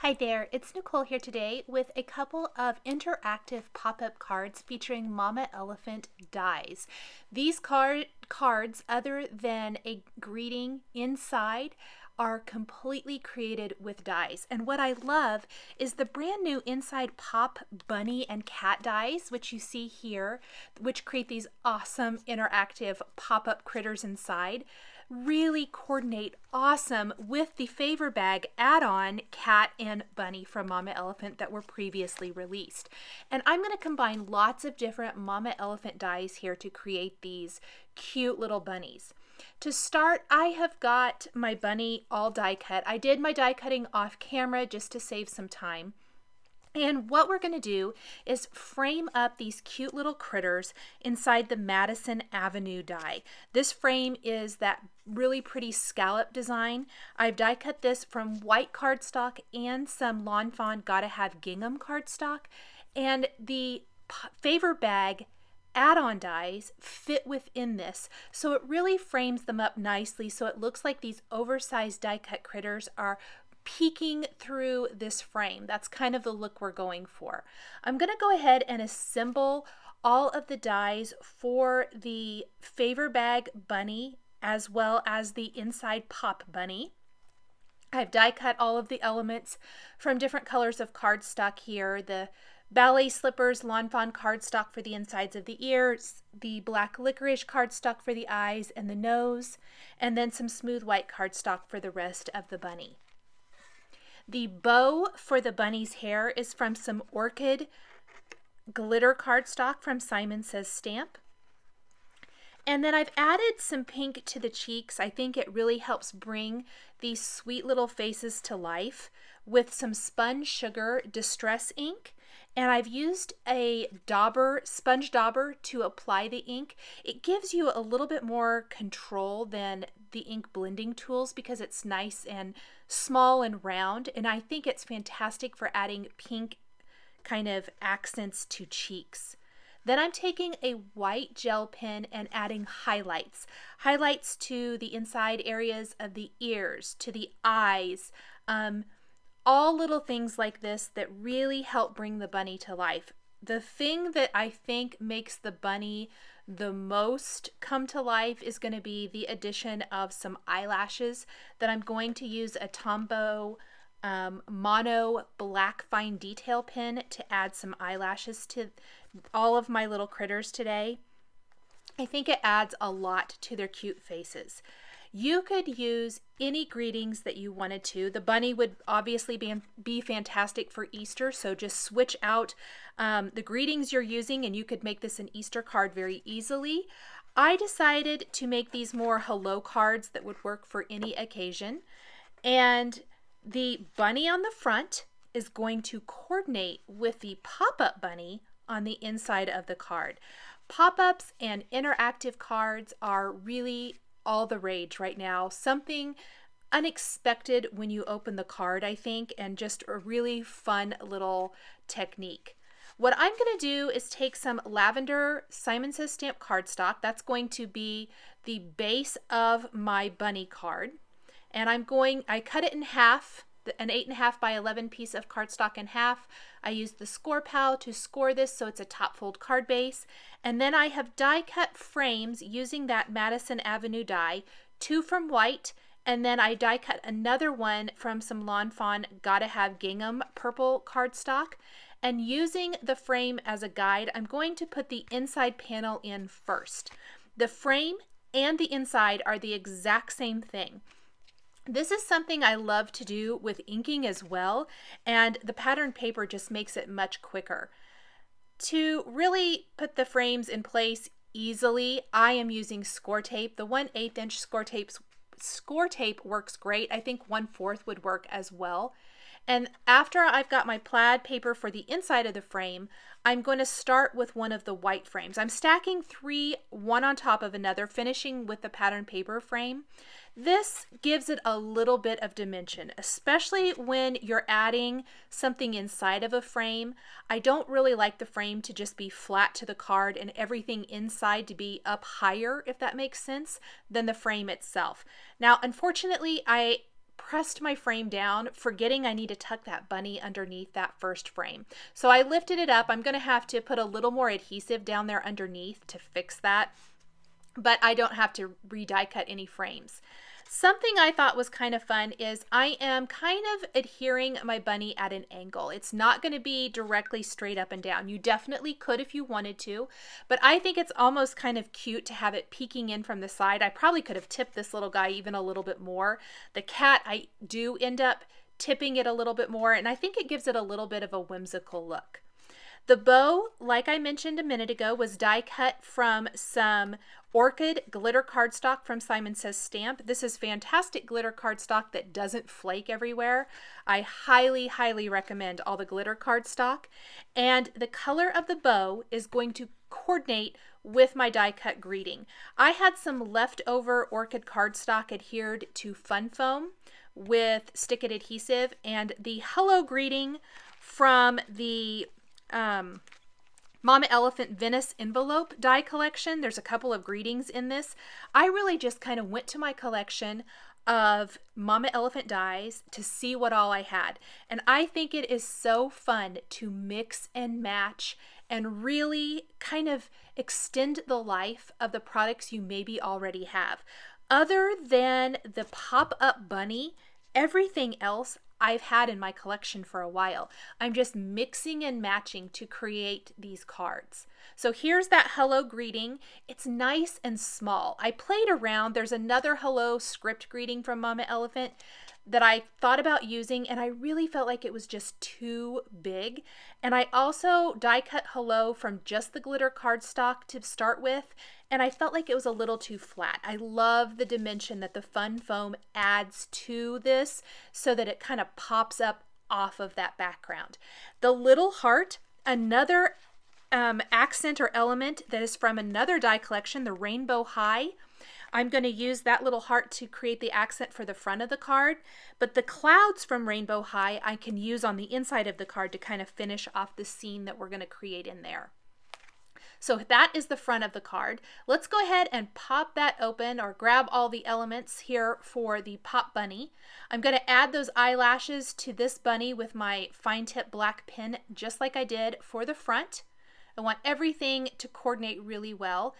Hi there, it's Nicole here today with a couple of interactive pop-up cards featuring Mama Elephant dies. These cards, other than a greeting inside, are completely created with dies. And what I love is the brand new inside pop bunny and cat dies, which you see here, which create these awesome interactive pop-up critters inside. Really coordinate awesome with the Favor Bag add-on cat and bunny from Mama Elephant that were previously released. And I'm going to combine lots of different Mama Elephant dies here to create these cute little bunnies. To start, I have got my bunny all die cut. I did my die cutting off camera just to save some time. And what we're going to do is frame up these cute little critters inside the Madison Avenue die. This frame is that really pretty scallop design. I've die cut this from white cardstock and some Lawn Fawn Gotta Have Gingham cardstock. And the Favor Bag add-on dies fit within this, so it really frames them up nicely so it looks like these oversized die cut critters are peeking through this frame. That's kind of the look we're going for. I'm going to go ahead and assemble all of the dies for the Favor Bag bunny as well as the inside pop bunny. I've die cut all of the elements from different colors of cardstock here. The ballet slippers, Lawn Fawn cardstock for the insides of the ears, the black licorice cardstock for the eyes and the nose, and then some smooth white cardstock for the rest of the bunny. The bow for the bunny's hair is from some orchid glitter cardstock from Simon Says Stamp. And then I've added some pink to the cheeks. I think it really helps bring these sweet little faces to life with some Spun Sugar Distress ink. And I've used a sponge dauber to apply the ink. It gives you a little bit more control than the ink blending tools because it's nice and small and round. And I think it's fantastic for adding pink kind of accents to cheeks. Then I'm taking a white gel pen and adding highlights. Highlights to the inside areas of the ears, to the eyes, all little things like this that really help bring the bunny to life. The thing that I think makes the bunny the most come to life is going to be the addition of some eyelashes that I'm going to use a Tombow mono black fine detail pen to add some eyelashes to all of my little critters today. I think it adds a lot to their cute faces. You could use any greetings that you wanted to. The bunny would obviously be fantastic for Easter, so just switch out the greetings you're using and you could make this an Easter card very easily. I decided to make these more hello cards that would work for any occasion. And the bunny on the front is going to coordinate with the pop-up bunny on the inside of the card. Pop-ups and interactive cards are really all the rage right now. Something unexpected when you open the card, I think, and just a really fun little technique. What I'm going to do is take some lavender Simon Says Stamp cardstock. That's going to be the base of my bunny card. And I cut it in half, an 8.5 by 11 piece of cardstock in half. I used the score pal to score this so it's a top fold card base. And then I have die cut frames using that Madison Avenue die, 2 from white, and then I die cut another one from some Lawn Fawn Gotta Have Gingham purple cardstock. And using the frame as a guide, I'm going to put the inside panel in first. The frame and the inside are the exact same thing. This is something I love to do with inking as well, and the pattern paper just makes it much quicker. To really put the frames in place easily, I am using score tape. The 1/8 inch score tape works great. I think 1/4 would work as well. And after I've got my plaid paper for the inside of the frame, I'm going to start with one of the white frames. I'm stacking 3, one on top of another, finishing with the pattern paper frame. This gives it a little bit of dimension, especially when you're adding something inside of a frame. I don't really like the frame to just be flat to the card and everything inside to be up higher, if that makes sense, than the frame itself. Now, unfortunately, I pressed my frame down, forgetting I need to tuck that bunny underneath that first frame. So I lifted it up. I'm going to have to put a little more adhesive down there underneath to fix that, but I don't have to re-die cut any frames. Something I thought was kind of fun is I am kind of adhering my bunny at an angle. It's not going to be directly straight up and down. You definitely could if you wanted to, but I think it's almost kind of cute to have it peeking in from the side. I probably could have tipped this little guy even a little bit more. The cat, I do end up tipping it a little bit more, and I think it gives it a little bit of a whimsical look. The bow, like I mentioned a minute ago, was die cut from some Orchid glitter cardstock from Simon Says Stamp. This is fantastic glitter cardstock that doesn't flake everywhere. I highly, highly recommend all the glitter cardstock. And the color of the bow is going to coordinate with my die cut greeting. I had some leftover Orchid cardstock adhered to Fun Foam with Stick It adhesive, and the Hello Greeting from the Mama Elephant Venice envelope die collection. There's a couple of greetings in this. I really just kind of went to my collection of Mama Elephant dies to see what all I had. And I think it is so fun to mix and match and really kind of extend the life of the products you maybe already have. Other than the pop-up bunny, everything else I've had in my collection for a while. I'm just mixing and matching to create these cards. So here's that hello greeting. It's nice and small. I played around. There's another hello script greeting from Mama Elephant that I thought about using, and I really felt like it was just too big. And I also die cut hello from just the glitter cardstock to start with, and I felt like it was a little too flat. I love the dimension that the Fun Foam adds to this so that it kind of pops up off of that background. The little heart, another accent or element that is from another die collection, the Rainbow High. I'm going to use that little heart to create the accent for the front of the card, but the clouds from Rainbow High I can use on the inside of the card to kind of finish off the scene that we're going to create in there. So that is the front of the card. Let's go ahead and pop that open, or grab all the elements here for the Pop Bunny. I'm going to add those eyelashes to this bunny with my fine tip black pen, just like I did for the front. I want everything to coordinate really well.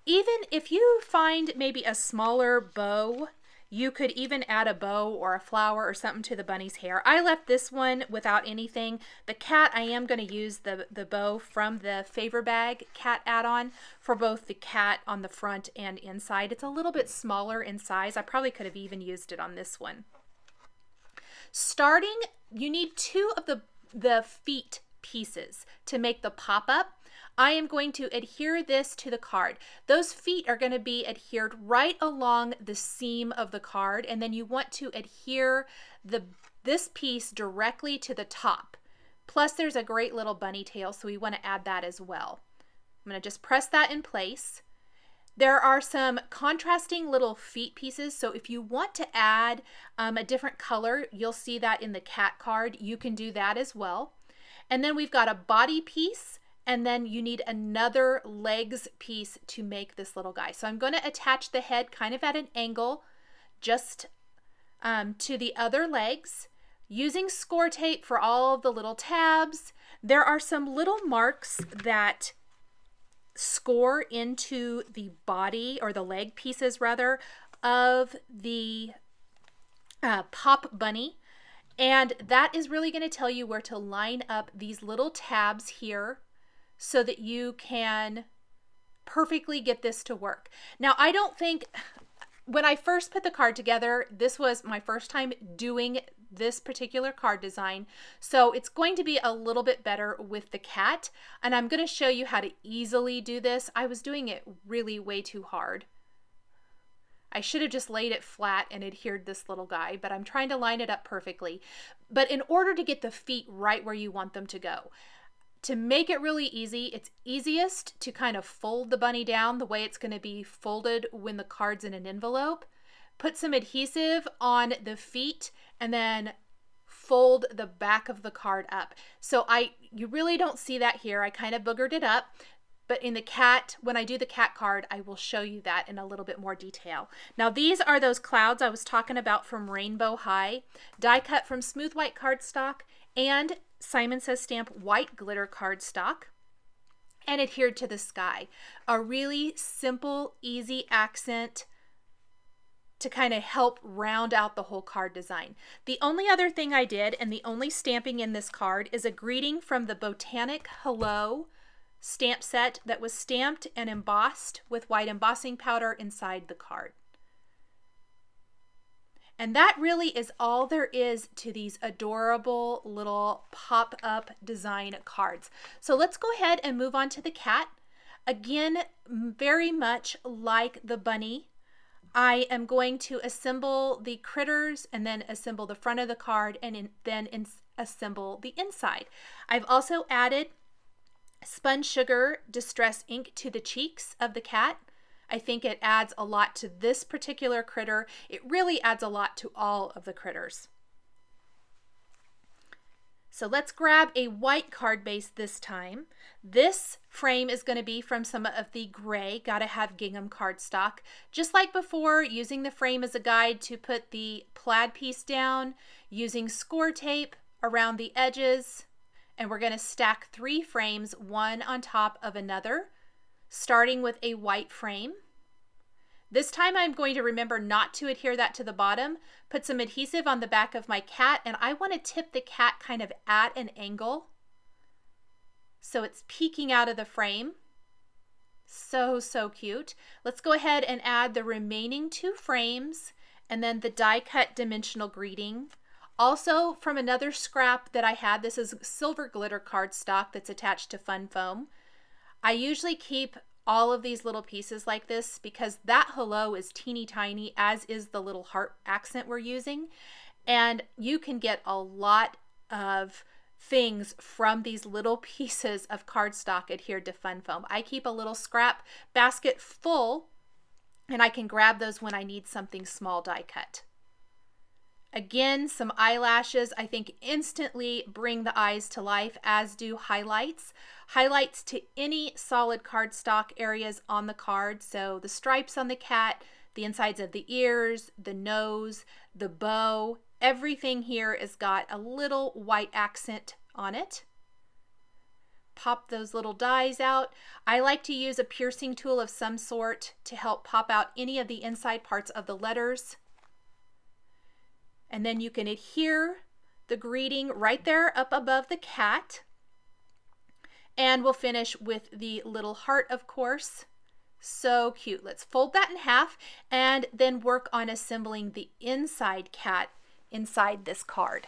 Even if you find maybe a smaller bow, you could even add a bow or a flower or something to the bunny's hair. I left this one without anything. The cat, I am going to use the bow from the Favor Bag cat add-on for both the cat on the front and inside. It's a little bit smaller in size. I probably could have even used it on this one. Starting, you need two of the feet pieces to make the pop-up. I am going to adhere this to the card. Those feet are going to be adhered right along the seam of the card, and then you want to adhere this piece directly to the top. Plus there's a great little bunny tail, so we want to add that as well. I'm going to just press that in place. There are some contrasting little feet pieces, so if you want to add a different color, you'll see that in the cat card. You can do that as well. And then we've got a body piece, and then you need another legs piece to make this little guy. So I'm going to attach the head kind of at an angle just to the other legs, using score tape for all of the little tabs. There are some little marks that score into the body, or the leg pieces rather, of the Pop Bunny. And that is really going to tell you where to line up these little tabs here so that you can perfectly get this to work. Now, I don't think, when I first put the card together, this was my first time doing this particular card design, so it's going to be a little bit better with the cat, and I'm going to show you how to easily do this. I was doing it really way too hard. I should have just laid it flat and adhered this little guy, but I'm trying to line it up perfectly. But in order to get the feet right where you want them to go, to make it really easy, it's easiest to kind of fold the bunny down the way it's going to be folded when the card's in an envelope. Put some adhesive on the feet and then fold the back of the card up. So you really don't see that here. I kind of boogered it up. But in the cat, when I do the cat card, I will show you that in a little bit more detail. Now these are those clouds I was talking about from Rainbow High, die cut from smooth white cardstock and Simon Says Stamp white glitter cardstock, and adhered to the sky. A really simple, easy accent to kind of help round out the whole card design. The only other thing I did, and the only stamping in this card, is a greeting from the Botanic Hello stamp set that was stamped and embossed with white embossing powder inside the card. And that really is all there is to these adorable little pop-up design cards. So let's go ahead and move on to the cat. Again, very much like the bunny, I am going to assemble the critters and then assemble the front of the card and then assemble the inside. I've also added Spun Sugar Distress ink to the cheeks of the cat. I think it adds a lot to this particular critter. It really adds a lot to all of the critters. So let's grab a white card base this time. This frame is going to be from some of the gray Gotta Have Gingham cardstock. Just like before, using the frame as a guide to put the plaid piece down, using score tape around the edges, and we're going to stack 3 frames, one on top of another, starting with a white frame. This time I'm going to remember not to adhere that to the bottom, put some adhesive on the back of my cat, and I want to tip the cat kind of at an angle so it's peeking out of the frame. So cute. Let's go ahead and add the remaining 2 frames and then the die cut dimensional greeting. Also from another scrap that I had, this is silver glitter cardstock that's attached to Fun Foam. I usually keep all of these little pieces like this because that hello is teeny tiny, as is the little heart accent we're using. And you can get a lot of things from these little pieces of cardstock adhered to Fun Foam. I keep a little scrap basket full and I can grab those when I need something small die cut. Again, some eyelashes I think instantly bring the eyes to life, as do highlights. Highlights to any solid cardstock areas on the card. So the stripes on the cat, the insides of the ears, the nose, the bow, everything here has got a little white accent on it. Pop those little dies out. I like to use a piercing tool of some sort to help pop out any of the inside parts of the letters. And then you can adhere the greeting right there up above the cat. And we'll finish with the little heart, of course. So cute. Let's fold that in half and then work on assembling the inside cat inside this card.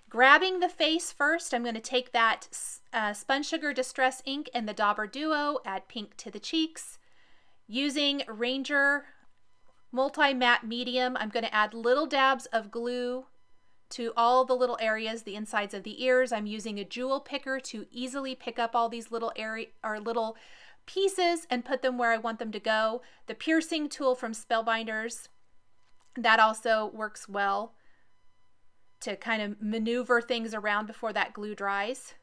Grabbing the face first, I'm going to take that Spun Sugar Distress ink and the Dauber Duo, add pink to the cheeks. Using Ranger Multi-Matte Medium, I'm going to add little dabs of glue to all the little areas, the insides of the ears. I'm using a jewel picker to easily pick up all these little little pieces and put them where I want them to go. The piercing tool from Spellbinders, that also works well to kind of maneuver things around before that glue dries.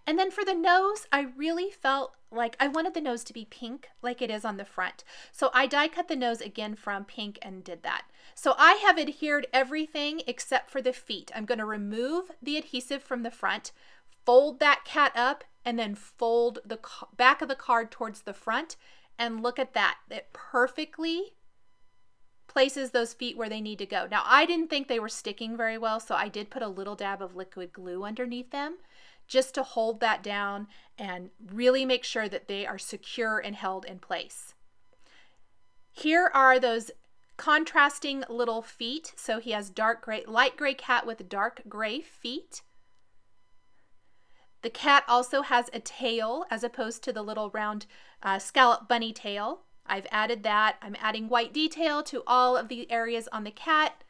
And then for the nose, I really felt like I wanted the nose to be pink like it is on the front. So I die cut the nose again from pink and did that. So I have adhered everything except for the feet. I'm going to remove the adhesive from the front, fold that cat up, and then fold the back of the card towards the front. And look at that. It perfectly places those feet where they need to go. Now, I didn't think they were sticking very well, so I did put a little dab of liquid glue underneath them, just to hold that down and really make sure that they are secure and held in place. Here are those contrasting little feet. So he has dark gray, light gray cat with dark gray feet. The cat also has a tail as opposed to the little round scallop bunny tail. I've added that. I'm adding white detail to all of the areas on the cat.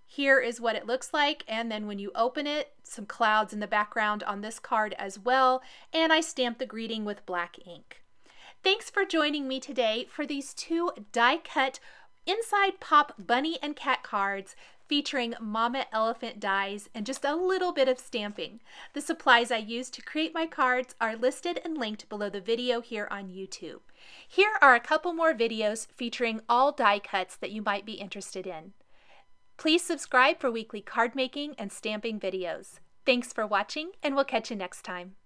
Here is what it looks like, and then when you open it, some clouds in the background on this card as well, and I stamped the greeting with black ink. Thanks for joining me today for these 2 die-cut inside pop bunny and cat cards featuring Mama Elephant dies and just a little bit of stamping. The supplies I used to create my cards are listed and linked below the video here on YouTube. Here are a couple more videos featuring all die cuts that you might be interested in. Please subscribe for weekly card making and stamping videos. Thanks for watching, and we'll catch you next time.